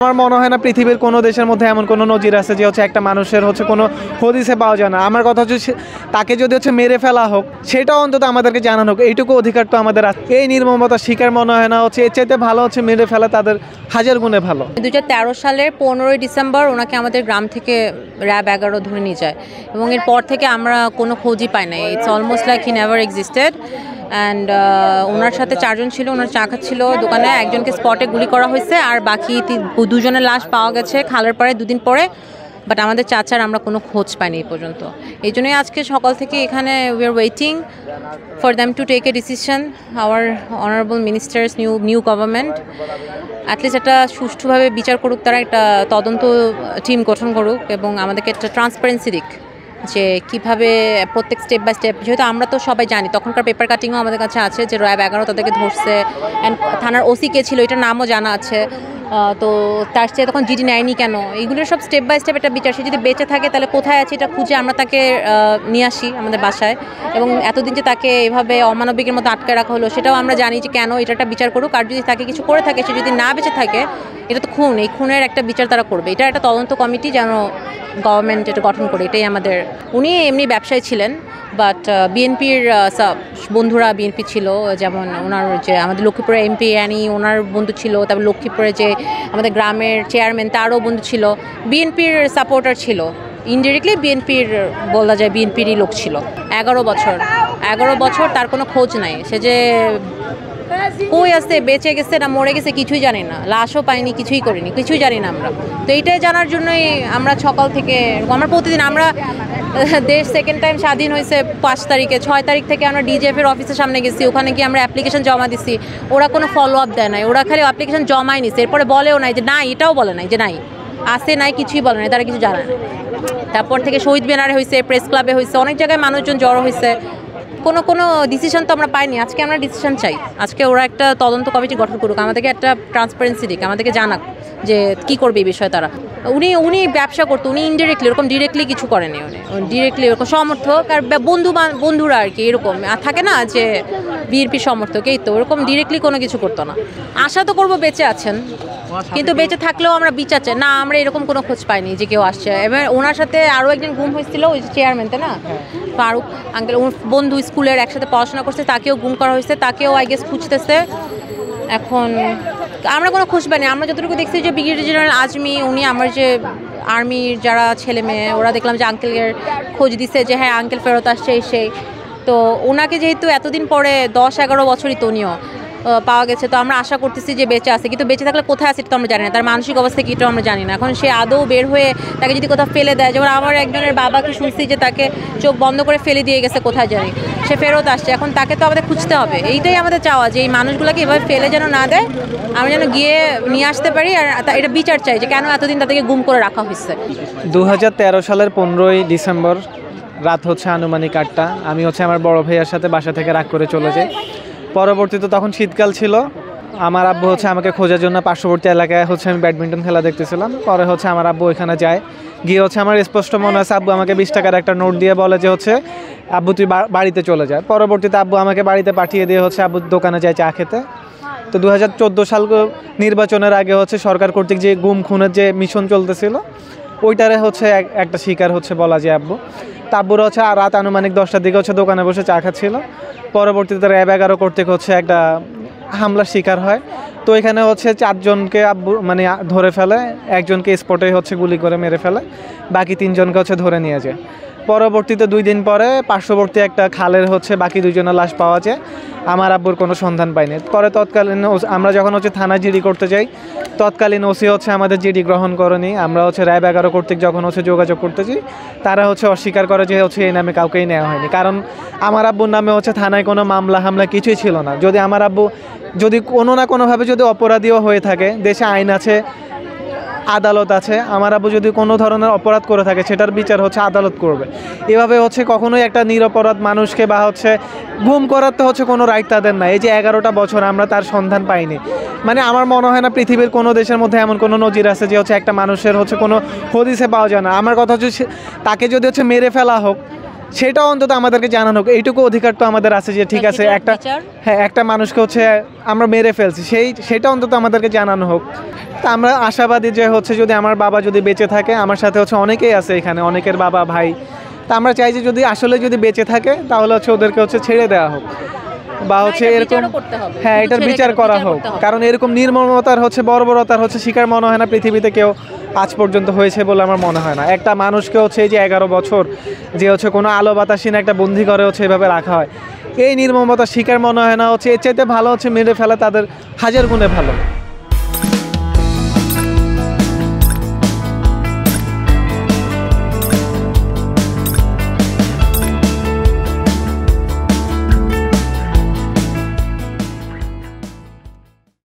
আমার মনে হয় না পৃথিবীর কোনো দেশের মধ্যে এমন কোনো নজির আছে যে হচ্ছে একটা মানুষের হচ্ছে কোনো হদিসে পাওয়া যায় না। আমার কথা হচ্ছে তাকে যদি হচ্ছে মেরে ফেলা হোক সেটাও অন্তত আমাদেরকে জানানো হোক, এইটুকু অধিকার তো আমাদের আছে। এই নির্মমতার শিকার মনে হয় না হচ্ছে এর চাইতে ভালো হচ্ছে মেরে ফেলা তাদের হাজার গুণে ভালো। 2013 সালের 15ই ডিসেম্বর ওনাকে আমাদের গ্রাম থেকে র্যাব 11 ধরে নিয়ে যায় এবং এরপর থেকে আমরা কোনো খোঁজই পাই না। It's almost like he never existed. And ওনার সাথে 4 জন ছিল, ওনার চা খাচ্ছিল দোকানে, একজনকে স্পটে গুলি করা হয়েছে আর বাকি 2 জনের লাশ পাওয়া গেছে খালের পাড়ে 2 দিন পরে। বাট আমাদের চাচার আমরা কোনো খোঁজ পাইনি এই পর্যন্ত। এই জন্যই আজকে সকাল থেকে এখানে we are waiting for them to take a decision, our honourable ministers new government at least একটা সুষ্ঠুভাবে বিচার করুক, তারা একটা তদন্ত টিম গঠন করুক এবং আমাদেরকে একটা ট্রান্সপারেন্সি দিক যে কীভাবে প্রত্যেক স্টেপ বাই স্টেপ, যেহেতু আমরা তো সবাই জানি, তখনকার পেপার কাটিংও আমাদের কাছে আছে যে র্যাব 11 তাদেরকে ধরছে অ্যান্ড থানার ওসি কে ছিল এটার নামও জানা আছে। তো তার চেয়ে তখন জিডি নেয়নি কেন, এইগুলোর সব স্টেপ বাই স্টেপ একটা বিচার। সে যদি বেঁচে থাকে তাহলে কোথায় আছে এটা খুঁজে আমরা তাকে নিয়ে আসি আমাদের বাসায়, এবং এতদিন যে তাকে এভাবে অমানবিকের মতো আটকে রাখা হলো সেটাও আমরা জানি যে কেন, এটা একটা বিচার করুক। আর যদি তাকে কিছু করে থাকে, সে যদি না বেঁচে থাকে, এটা তো খুন, এই খুনের একটা বিচার তারা করবে। এটা একটা তদন্ত কমিটি যেন গভর্নমেন্ট এটা গঠন করে, এটাই আমাদের। উনি এমনি ব্যবসায়ী ছিলেন, বাট বিএনপির বন্ধুরা বিএনপি ছিল, যেমন ওনার যে আমাদের লক্ষ্মীপুরের এমপি অ্যানি, ওনার বন্ধু ছিল। তারপর লক্ষ্মীপুরে যে আমাদের গ্রামের চেয়ারম্যান, তারও বন্ধু ছিল, বিএনপির সাপোর্টার ছিল। ইনডিরেক্টলি বিএনপির বলা যায়, বিএনপিরই লোক ছিল। 11 বছর তার কোনো খোঁজ নাই। সে যে কই আছে, বেঁচে গেছে না মরে গেছে কিছুই জানি না, লাশও পাইনি, কিছুই করিনি, কিছুই জানি না আমরা। তো এইটাই জানার জন্যই আমরা সকাল থেকে, আমরা প্রতিদিন, আমরা দেশ সেকেন্ড টাইম স্বাধীন হয়েছে 5 তারিখে, 6 তারিখ থেকে আমরা ডিজিএফের অফিসের সামনে গেছি, ওখানে গিয়ে আমরা অ্যাপ্লিকেশন জমা দিছি। ওরা কোনো ফলো আপ দেয় নাই, ওরা খালি অ্যাপ্লিকেশন জমাই নিছে, এরপরে বলেও নাই যে না, এটাও বলে নাই যে নাই আসে নাই, কিছুই বলে নাই, তারা কিছু জানে না। তারপর থেকে শহীদ ব্যানারে হয়েছে, প্রেস ক্লাবে হয়েছে, অনেক জায়গায় মানুষজন জড়ো হয়েছে, কোনো ডিসিশন তো আমরা পাইনি। আজকে আমরা ডিসিশন চাই, আজকে ওরা একটা তদন্ত কমিটি গঠন করুক, আমাদেরকে একটা ট্রান্সপারেন্সি দিক, আমাদেরকে জানাক যে কী করবে এই বিষয়ে তারা। উনি ব্যবসা করতো, উনি ইনডিরেক্টলি, এরকম ডিরেক্টলি কিছু করেনি। উনি ডিরেক্টলি এরকম সমর্থক আর বন্ধুরা আর কি, এরকম থাকে না যে বিএনপি সমর্থক, এই তো ওরকম ডিরেক্টলি কোনো কিছু করতো না। আশা তো করবো বেঁচে আছেন, কিন্তু বেঁচে থাকলেও আমরা বিচার চাই না। আমরা এরকম কোনো খোঁজ পাইনি যে কেউ আসছে। এবার ওনার সাথে আরও একজন গুম হয়েছিল, ওই যে চেয়ারম্যান, তাই না, ফারুক আঙ্কেল, ওর বন্ধু, স্কুলের একসাথে পড়াশোনা করছে, তাকেও গুম করা হয়েছে, তাকেও আই গেস খুঁজতেছে। এখন আমরা কোনো খোঁজ পাইনি। আমরা যতটুকু দেখছি যে ব্রিগেডিয়ার জেনারেল আজমি, উনি আমার যে আর্মির যারা ছেলে মেয়ে, ওরা দেখলাম যে আঙ্কেলের খোঁজ দিছে যে হ্যাঁ আঙ্কেল ফেরত আসছে সেই। তো ওনাকে যেহেতু এতদিন পরে 10-11 বছরই তো উনিও পাওয়া গেছে, তো আমরা আশা করতেছি যে বেঁচে আছে, কিন্তু বেঁচে থাকলে কোথায় আছে এটা তো আমরা জানি না, তার মানসিক অবস্থা কি এটাও আমরা জানি না। এখন সে আদৌ বের হয়ে তাকে যদি কোথাও ফেলে দেয়, যেমন আমার একজনের বাবাকে শুনছি যে তাকে চোখ বন্ধ করে ফেলে দিয়ে গেছে কোথায় জানি, সে ফেরত আসছে, এখন তাকে তো আমাদের খুঁজতে হবে। এইটাই আমাদের চাওয়া যে এই মানুষগুলোকে এভাবে ফেলে যেন না দেয়, আমরা যেন গিয়ে নিয়ে আসতে পারি। আর এটা বিচার চাই যে কেন এতদিন তাদেরকে গুম করে রাখা হয়েছে। 2013 সালের 15ই ডিসেম্বর রাত হচ্ছে আনুমানিক 8টা। আমি হচ্ছে আমার বড় ভাইয়ের সাথে বাসা থেকে রাগ করে চলে যাই। পরবর্তীতে তখন শীতকাল ছিল, আমার আব্বু হচ্ছে আমাকে খোঁজার জন্য পার্শ্ববর্তী এলাকায় হচ্ছে আমি ব্যাডমিন্টন খেলা দেখতেছিলাম। পরে হচ্ছে আমার আব্বু ওইখানে যায়, গিয়ে হচ্ছে আমার স্পষ্ট মনে আছে আব্বু আমাকে 20 টাকার একটা নোট দিয়ে বলে যে হচ্ছে আব্বু তুই বাড়িতে চলে যায়। পরবর্তীতে আব্বু আমাকে বাড়িতে পাঠিয়ে দিয়ে হচ্ছে আব্বু দোকানে যায় চা খেতে। তো 2014 সাল নির্বাচনের আগে হচ্ছে সরকার কর্তৃক যে গুম খুনের যে মিশন চলতেছিল, ওইটারে হচ্ছে একটা শিকার হচ্ছে বলা যায় আব্বু। তা আব্বুরা হচ্ছে রাত আনুমানিক 10টার দিকে হচ্ছে দোকানে বসে চা খাচ্ছিল। পরবর্তীতে র্যাব 11 কর্তৃক হচ্ছে একটা হামলার শিকার হয়। তো এখানে হচ্ছে 4 জনকে আব্বু মানে ধরে ফেলে, একজনকে স্পটে হচ্ছে গুলি করে মেরে ফেলে, বাকি 3 জনকে হচ্ছে ধরে নিয়ে যায়। পরবর্তীতে 2 দিন পরে পার্শ্ববর্তী একটা খালের হচ্ছে বাকি 2 জনের লাশ পাওয়া যায়। আমার আব্বুর কোনো সন্ধান পাইনি। পরে তৎকালীন আমরা যখন হচ্ছে থানা জিডি করতে যাই, তৎকালীন ওসি হচ্ছে আমাদের জিডি গ্রহণ করেনি। আমরা হচ্ছে র্যাব 11 কর্তৃক যখন হচ্ছে যোগাযোগ করতে যাই, তারা হচ্ছে অস্বীকার করে যে হচ্ছে এই নামে কাউকেই নেওয়া হয়নি, কারণ আমার আব্বুর নামে হচ্ছে থানায় কোনো মামলা হামলা কিছুই ছিল না। যদি আমার আব্বু যদি কোনো না কোনোভাবে যদি অপরাধীও হয়ে থাকে, দেশে আইন আছে, আদালত আছে, আমার আব্বু যদি কোনো ধরনের অপরাধ করে থাকে সেটার বিচার হচ্ছে আদালত করবে। এভাবে হচ্ছে কখনোই একটা নিরপরাধ মানুষকে বা হচ্ছে গুম করার তো হচ্ছে কোনো রাইট তাদের নাই। এই যে 11টা বছর আমরা তার সন্ধান পাইনি, মানে আমার মনে হয় না পৃথিবীর কোনো দেশের মধ্যে এমন কোনো নজির আছে যে হচ্ছে একটা মানুষের হচ্ছে কোনো হদিসে পাওয়া যায় না। আমার কথা হচ্ছে তাকে যদি হচ্ছে মেরে ফেলা হোক সেটাও অন্তত আমাদেরকে জানানো হোক। এইটুকু অধিকার তো আমাদের আছে যে ঠিক আছে এটার একটা বিচার? হ্যাঁ একটা মানুষকে হচ্ছে আমরা মেরে ফেলছি, সেটা অন্তত আমাদেরকে জানানো হোক। তা আমরা আশাবাদী যে হচ্ছে যদি আমার বাবা যদি বেঁচে থাকে, আমার সাথে হচ্ছে অনেকেই আছে এখানে, অনেকের বাবা ভাই, তা আমরা চাই যে যদি আসলে যদি বেঁচে থাকে তাহলে হচ্ছে ওদেরকে হচ্ছে ছেড়ে দেওয়া হোক বা হচ্ছে এটার এরকম বিচারও করতে হবে। হ্যাঁ শুধু এটার ছেড়ে বিচার কেন, করা বিচার হোক। করতে হবে। কারণ এরকম নির্মমতার হচ্ছে বর্বরতার হচ্ছে শিকার মনে হয় না পৃথিবীতে কেউ আজ পর্যন্ত হয়েছে বলে আমার মনে হয় না। একটা মানুষকে হচ্ছে এই যে 11 বছর যে হচ্ছে কোনো আলো বাতাসহীন একটা বন্দি করে হচ্ছে এভাবে রাখা হয়, এই নির্মমতার শিকার মনে হয় না হচ্ছে এর চাইতে ভালো হচ্ছে মেরে ফেলা তাদের হাজার গুণে ভালো।